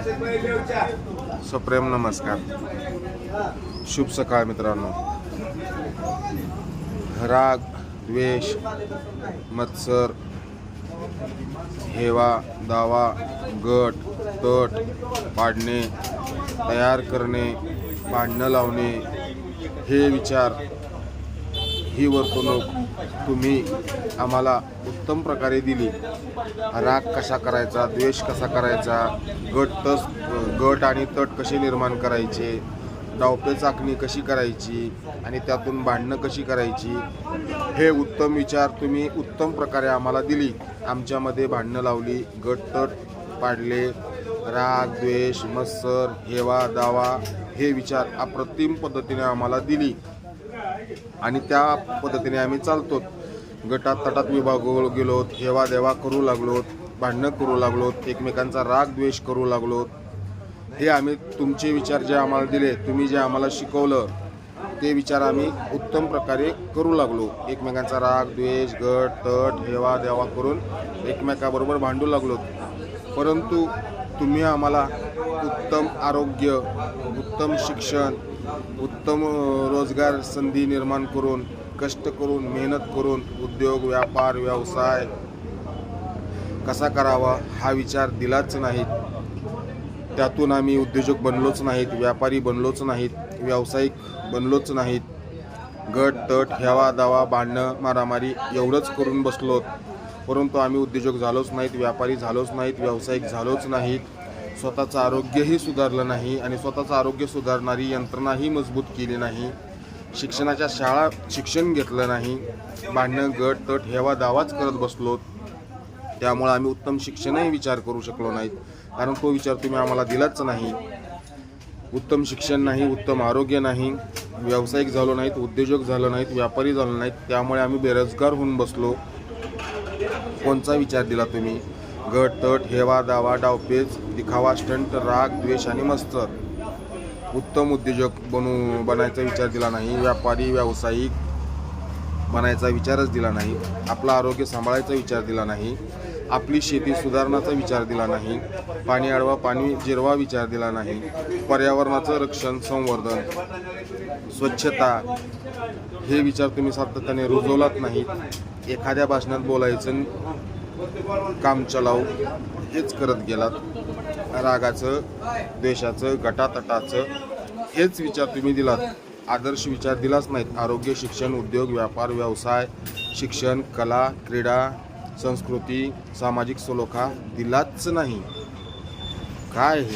सप्रेम नमस्कार, शुभ सकाळ मित्रांनो. राग, द्वेष, मत्सर, हेवा, दावा, गट, तट, पाडणे, तयार करणे, भांडणं लावणे, हे विचार, ही वर्तणूक तुम्ही आम्हाला उत्तम प्रकारे दिली. राग कसा करायचा, द्वेष कसा करायचा, गट आणि तट कसे निर्माण करायचे, डावपेच आखणी कशी करायची आणि त्यातून भांडणं कशी करायची, हे उत्तम विचार तुम्ही उत्तम प्रकारे आम्हाला दिली. आमच्यामध्ये भांडणं लावली, गट तट पाडले, राग, द्वेष, मत्सर, हेवा, दावा, हे विचार अप्रतिम पद्धतीने आम्हाला दिली आणि त्या पद्धतीने आम्ही चालतो. गटात तटात विभागू गेलो, हेवा देवा करू लागलो, भांडणं करू लागलो, एकमेकांचा राग द्वेष करू लागलो. हे आम्ही तुमचे विचार जे आम्हाला दिले, तुम्ही जे आम्हाला शिकवलं, ते विचार आम्ही उत्तम प्रकारे करू लागलो. एकमेकांचा राग द्वेष, गट तट, हेवा देवा करून एकमेकाबरोबर भांडू लागलो. परंतु तुम्ही आम्हाला उत्तम आरोग्य, उत्तम शिक्षण, उत्तम रोजगार संधी निर्माण करून, कष्ट करून, मेहनत करून उद्योग, व्यापार, व्यवसाय कसा करावा हा विचार दिलाच नाहीत. त्यातून आम्ही उद्योजक बनलोच नाहीत, व्यापारी बनलोच नाहीत, व्यावसायिक बनलोच नाहीत. गट तट, हेवा दावा, भांडणं, मारामारी एवढंच करून बसलोत. परंतु आम्ही उद्योजक झालोच नाहीत, व्यापारी झालोच नाहीत, व्यावसायिक झालोच नाहीत. स्वतःचं आरोग्यही सुधारलं नाही आणि स्वतःचं आरोग्य सुधारणारी यंत्रणाही मजबूत केली नाही. शिक्षणाच्या शाळा शिक्षण घेतलं नाही. भांडणं, गट तट, हेवा दावाच करत बसलो. त्यामुळे आम्ही उत्तम शिक्षणही विचार करू शकलो नाहीत, कारण तो विचार तुम्ही आम्हाला दिलाच नाही. उत्तम शिक्षण नाही, उत्तम आरोग्य नाही, व्यावसायिक झालो नाहीत, उद्योजक झालो नाहीत, व्यापारी झालो नाहीत. त्यामुळे आम्ही बेरोजगार होऊन बसलो. कोणचा विचार दिला तुम्ही? गट तट, हेवा दावा, डावपेच, दिखावा, स्टंट, राग द्वेष आणि मत्सर. उत्तम उद्योजक बनायचा विचार दिला नाही, व्यापारी व्यावसायिक बनायचा विचारच दिला नाही, आपलं आरोग्य सांभाळायचा विचार दिला नाही, आपली शेती सुधारण्याचा विचार दिला नाही, पाणी अडवा पाणी जिरवा विचार दिला नाही, पर्यावरणाचं रक्षण, संवर्धन, स्वच्छता हे विचार तुम्ही सातत्याने रुजवलात नाहीत. एखाद्या भाषणात बोलायचं, काम चलाव हेच करत गेलात. रागाचं, द्वेषाचं, गटातटाचं हेच विचार तुम्ही दिलात. आदर्श विचार दिलाच नाहीत. आरोग्य, शिक्षण, उद्योग, व्यापार, व्यवसाय, शिक्षण, कला, क्रीडा, संस्कृती, सामाजिक सलोखा दिलाच नाही. काय